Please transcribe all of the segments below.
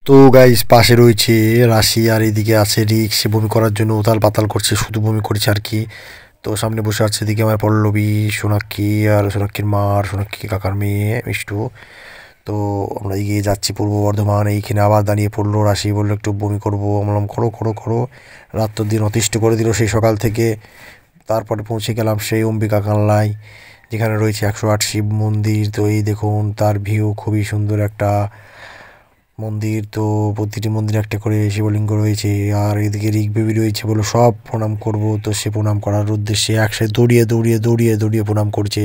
তো গাইস পাশে রয়েছে রাশি আর এদিকে আছে রিক, সে বমি করার জন্য উতাল পাতাল করছে, শুধু বমি করছে আর কি। তো সামনে বসে আছে এদিকে আমার পল্লবী, সোনাক্ষী আর সোনাক্ষীর মা আর সোনাক্ষী কাকার মেয়ে মিষ্টু। তো আমরা এগিয়ে যাচ্ছি পূর্ব বর্ধমান। এইখানে আবার দাঁড়িয়ে পড়লো রাশি, বললো একটু বমি করবো। আমরা বললাম করো করো করো। রাত দিন অতিষ্ঠ করে দিল সেই সকাল থেকে। তারপরে পৌঁছে গেলাম সেই অম্বিকা কানলায়, যেখানে রয়েছে 108 শিব মন্দির। তো এই দেখুন তার ভিউ, খুবই সুন্দর একটা মন্দির। তো প্রতিটি মন্দিরে একটা করে শিবলিঙ্গ রয়েছে। আর এদিকে রিক বেবি রয়েছে, বলো সব প্রণাম করব। তো সে প্রণাম করার উদ্দেশ্যে একসাথে দৌড়িয়ে দৌড়িয়ে দৌড়িয়ে দৌড়িয়ে প্রণাম করছে।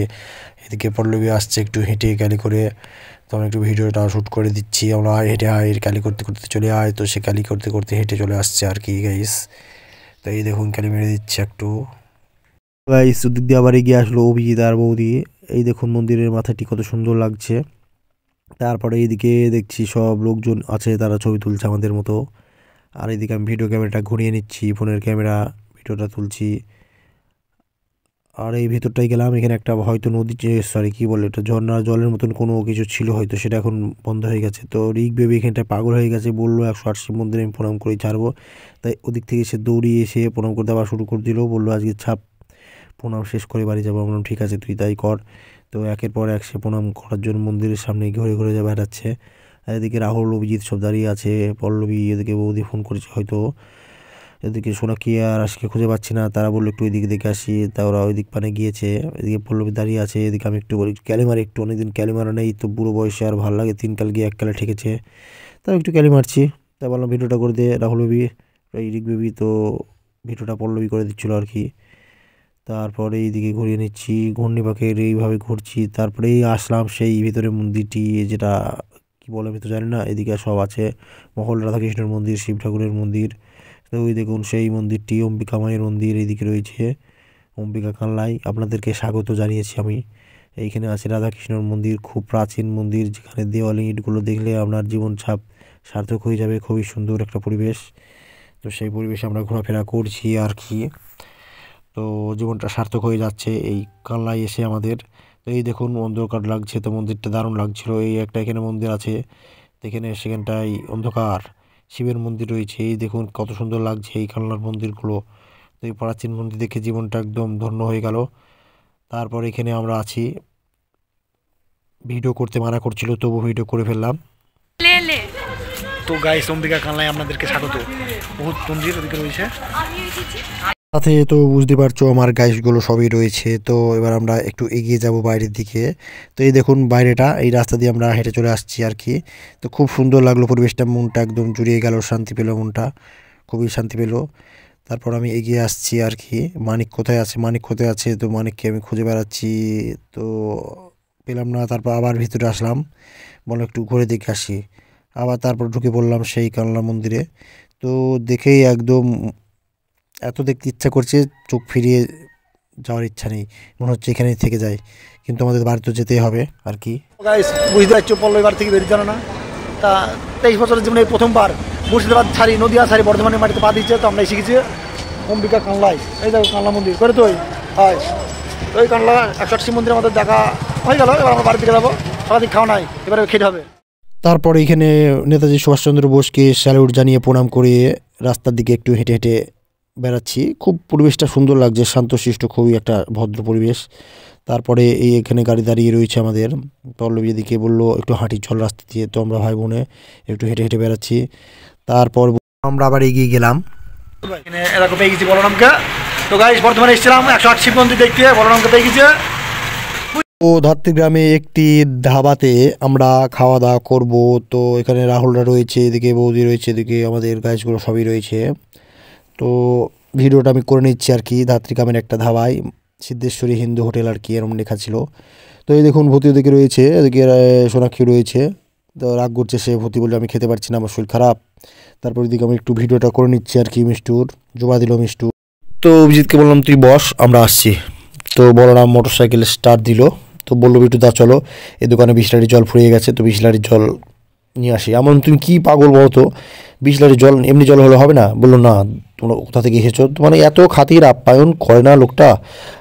এদিকে পল্লবী আসছে একটু হেঁটে ক্যালি করে। তো আমি একটু ভিডিওটা শ্যুট করে দিচ্ছি। আমরা হেঁটে ক্যালি করতে করতে চলে আয়। তো সে ক্যালি করতে করতে হেঁটে চলে আসছে আর কি গাইস। তো এই দেখুন ক্যালি মেরে দিচ্ছে একটু গাইস। ওদিক দিয়ে আবার এগিয়ে আসলো অভিজিৎ আর বৌদি। এই দেখুন মন্দিরের মাথাটি কত সুন্দর লাগছে। তারপরে এইদিকে দেখছি সব লোকজন আছে, তারা ছবি তুলছে আমাদের মতো। আর এইদিকে আমি ভিডিও ক্যামেরাটা ঘুরিয়ে নিচ্ছি, ফোনের ক্যামেরা ভিডিওটা তুলছি। আর এই ভিতরটাই গেলাম, এখানে একটা হয়তো নদী, সরি কী বলে এটা, ঝর্ণার জলের মতন কোনো কিছু ছিল হয়তো, সেটা এখন বন্ধ হয়ে গেছে। তো রিক বেবি এখানটায় পাগল হয়ে গেছে, বললো 108 শিব মন্দিরে আমি প্রণাম করেই ছাড়বো। তাই ওদিক থেকে সে দৌড়িয়ে এসে প্রণাম করতে আবার শুরু করে দিল, বললো আজকে ছাপ প্রণাম শেষ করে বাড়ি যাবো। আমরা বললাম ঠিক আছে তুই তাই কর। তো একের পর এক সে প্রণাম করার জন্য মন্দিরের সামনে ঘুরে ঘুরে যা বেড়াচ্ছে। আর এদিকে রাহুল অভিজিৎ সব দাঁড়িয়ে আছে, পল্লবী এদিকে বৌদি ফোন করেছে হয়তো। এদিকে সোনাক্ষী আর আজকে খুঁজে পাচ্ছি না, তারা বললো একটু ওইদিকে দেখে আসি। তা ওরা ওই দিক পানে গিয়েছে। এদিকে পল্লবী দাঁড়িয়ে আছে, এদিকে আমি একটু বলি ক্যালিমার, একটু অনেকদিন ক্যালিমারা নেই তো, বুড়ো বয়সে আর ভালো লাগে, 3 কাল গিয়ে 1 কালে ঠেকেছে। তাও একটু ক্যালি মারছি। তা বললাম ভিডিওটা করে দে রাহুল বেবি, এই রিক বেবি। তো ভিডিওটা পল্লবী করে দিচ্ছিলো আর কি। তারপরে এইদিকে ঘুরিয়ে নিচ্ছি, ঘূর্ণিপাকের এইভাবে ঘুরছি। তারপরেই আসলাম সেই ভিতরে মন্দিরটি, যেটা কি বলে আমি তো জানি না। এদিকে সব আছে, মহল রাধাকৃষ্ণের মন্দির, শিব ঠাকুরের মন্দির। তো ওই দেখুন সেই মন্দিরটি, অম্বিকা মায়ের মন্দির এইদিকে রয়েছে, অম্বিকা কানলায় আপনাদেরকে স্বাগত জানিয়েছি আমি। এইখানে আছে রাধাকৃষ্ণর মন্দির, খুব প্রাচীন মন্দির, যেখানে দেওয়ালি ইটগুলো দেখলে আপনার জীবন ছাপ সার্থক হয়ে যাবে। খুবই সুন্দর একটা পরিবেশ। তো সেই পরিবেশে আমরা ঘোরাফেরা করছি আর কি। তো জীবনটা সার্থক হয়ে যাচ্ছে এই কানলায় এসে আমাদের। তো এই দেখুন অন্ধকার লাগছে, তো মন্দিরটা দারুণ লাগছিল। এই একটা এখানে মন্দির আছে, এখানে সেখানটায় অন্ধকার, শিবের মন্দির রয়েছে। এই দেখুন কত সুন্দর লাগছে এই কানলার মন্দিরগুলো। তো এই প্রাচীন মন্দির দেখে জীবনটা একদম ধন্য হয়ে গেল। তারপর এখানে আমরা আছি, ভিডিও করতে মানা করছিল তবু ভিডিও করে ফেললাম। তো গাইস অম্বিকা কানলায় আপনাদেরকে স্বাগত। বহুত মন্দির ওদিকে রয়েছে সাথে, তো বুঝতে পারছো আমার গাইসগুলো সবই রয়েছে। তো এবার আমরা একটু এগিয়ে যাব বাইরের দিকে। তো এই দেখুন বাইরেটা, এই রাস্তা দিয়ে আমরা হেঁটে চলে আসছি আর কি। তো খুব সুন্দর লাগলো পরিবেশটা, মনটা একদম জুড়িয়ে গেল, শান্তি পেলো মনটা, খুবই শান্তি পেলো। তারপর আমি এগিয়ে আসছি আর কি। মানিক কোথায় আছে, মানিক কোথায় আছে, তো মানিককে আমি খুঁজে বেড়াচ্ছি, তো পেলাম না। তারপর আবার ভিতরে আসলাম, বলো একটু ঘুরে দেখে আসি। আবার তারপর ঢুকে পড়লাম সেই কানলা মন্দিরে। তো দেখেই একদম এত দেখতে ইচ্ছা করছে, চোখ ফিরিয়ে যাওয়ার ইচ্ছা নেই, মনে হচ্ছে এখানেই থেকে যায়। কিন্তু আমাদের বাড়ি তো যেতেই হবে আর কি। গাইস বুঝতে পারছো পল্লবী বাড়ি থেকে বেরিয়ে জানো না। তা 23 বছরের জীবনে প্রথমবার মুর্শিদাবাদ ছাড়ি, নদিয়া ছাড়ি, বর্ধমানের মাটিতে পা দিচ্ছে। তো আমরা শিখেছি অম্বিকা কানলায়। এই দেখো কানলা মন্দির করে তো হয়। তো ওই কানলা 108 শিব মন্দির আমাদের দেখা হয়ে গেল। এবার আমরা বাড়ি থেকে যাবো, সারাদিন খাওয়া নাই, এবারে খেতে হবে। তারপরে এখানে নেতাজি সুভাষচন্দ্র বোসকে স্যালুট জানিয়ে প্রণাম করে রাস্তার দিকে একটু হেঁটে হেঁটে বেড়াচ্ছি। খুব পরিবেশটা সুন্দর লাগছে, শান্তশিষ্ট, খুবই একটা ভদ্র পরিবেশ। তারপরে এই এখানে গাড়ি দাঁড়িয়ে রয়েছে আমাদের। পল্লবী এদিকে বললো একটু হাঁটি চল রাস্তা দিয়ে। তো আমরা ভাই বোনে একটু হেঁটে হেঁটে বেড়াচ্ছি। তারপর আমরা আবার এগিয়ে গেলাম, এরকম পেয়ে গেছি বলরামকে। তো গাইস বর্ধমানে এসেছিলাম 108 শিব মন্দির দেখতে, বলরামকে পেয়ে গেছে। ও ধাত্রী গ্রামে একটি ধাবাতে আমরা খাওয়া দাওয়া করব। তো এখানে রাহুলরা রয়েছে, এদিকে বৌদি রয়েছে, এদিকে আমাদের গাইসগুলো সবই রয়েছে। তো ভিডিওটা আমি করে নিচ্ছি আর কি। ধাত্রী গ্রামের একটা ধাবায়, সিদ্ধেশ্বরী হিন্দু হোটেল আর কি এরকম লেখা ছিল। তো এই দেখুন ভূতি ওদিকে রয়েছে, এদিকে সোনাক্ষী রয়েছে। তো রাগ করছে সে, ভূতি বলে আমি খেতে পারছি না, আমার শরীর খারাপ। তারপর এদিকে আমি একটু ভিডিওটা করে নিচ্ছি আর কি। মিষ্টুর জোবা দিল মিষ্টু। তো অভিজিৎকে বললাম তুই বস, আমরা আসছি। তো বলরাম মোটর সাইকেল স্টার্ট দিল। তো বললো বিটু দা চলো, এই দোকানে বিসলারি জল ফুরিয়ে গেছে, তো বিসলারি জল নিয়ে আসি। এমন তুমি কি পাগল বলো তো, বিসলারি জল এমনি জল হলে হবে না? বললো না তোমরা কোথা থেকে এসেছো, মানে এত খাতির আপ্যায়ন করে না লোকটা,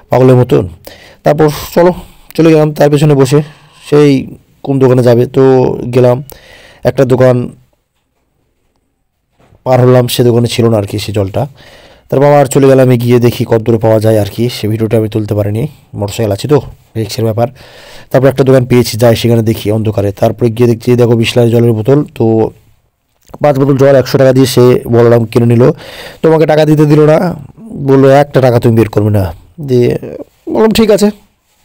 পাগলের মতন। তারপর চলো চলে গেলাম তার পেছনে বসে, সেই কোন দোকানে যাবে। তো গেলাম একটা দোকান, পার হলাম, সে দোকানে ছিল না আর কি সে জলটা। তারপর আবার চলে গেলাম, গিয়ে দেখি কত দূরে পাওয়া যায় আর কি। সে ভিডিওটা আমি তুলতে পারিনি, মোটরসাইকেল আছে তো, রিক্সের ব্যাপার। তারপর একটা দোকান পেয়েছি, যাই সেখানে দেখি অন্ধকারে। তারপরে গিয়ে দেখছি দেখো 20 লিটারের জলের বোতল। তো 5 বোতল জল 100 টাকা দিয়ে সে বলরাম কিনে নিল। তোমাকে টাকা দিতে দিল না, বললো একটা টাকা তুমি বের করবে না। দিয়ে বললাম ঠিক আছে,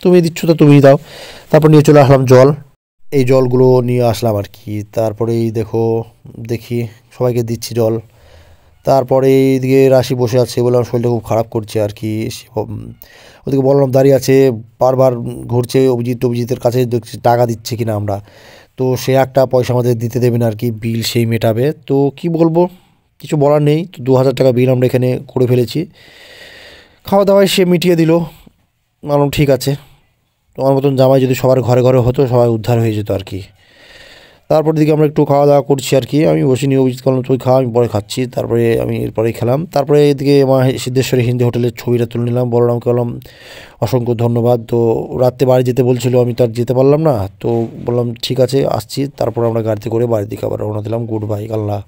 তুমি দিচ্ছ তো তুমিই দাও। তারপর নিয়ে চলে আসলাম জল, এই জলগুলো নিয়ে আসলাম আর কি। তারপরে এই দেখো, দেখি সবাইকে দিচ্ছি জল। তারপরে এইদিকে রাশি বসে আছে, বললাম শরীরটা খুব খারাপ করছে আর কি। ওদিকে বললাম দাঁড়িয়ে আছে, বারবার ঘুরছে অভিজিতের কাছে, দেখছি টাকা দিচ্ছে কিনা আমরা। তো সে একটা পয়সা আমাদের দিতে দেবে না আর কি, বিল সেই মেটাবে। তো কি বলবো, কিছু বলার নেই। তো 2000 টাকা বিল আমরা এখানে করে ফেলেছি। খাওয়া দাওয়ায় সে মিটিয়ে দিল। বললাম ঠিক আছে, তোমার মতন জামাই যদি সবার ঘরে ঘরে হতো, সবাই উদ্ধার হয়ে যেত আর কি। তারপর দিকে আমরা একটু খাওয়া দাওয়া করছি আর কি। আমি বসে নিয়ে অভিজিৎ করলাম তুই খাওয়া, আমি পরে খাচ্ছি। তারপরে আমি এরপরেই খেলাম। তারপরে এদিকে মা সিদ্ধেশ্বরী হিন্দি হোটেলের ছবিটা তুলে নিলাম, বলরামকে বললাম অসংখ্য ধন্যবাদ। তো রাত্রে বাড়ি যেতে বলছিল, আমি তো আর যেতে পারলাম না। তো বললাম ঠিক আছে আসছি। তারপর আমরা গাড়িতে করে বাড়ির দিকে আবার রওনা দিলাম। গুড বাই, আল্লাহ।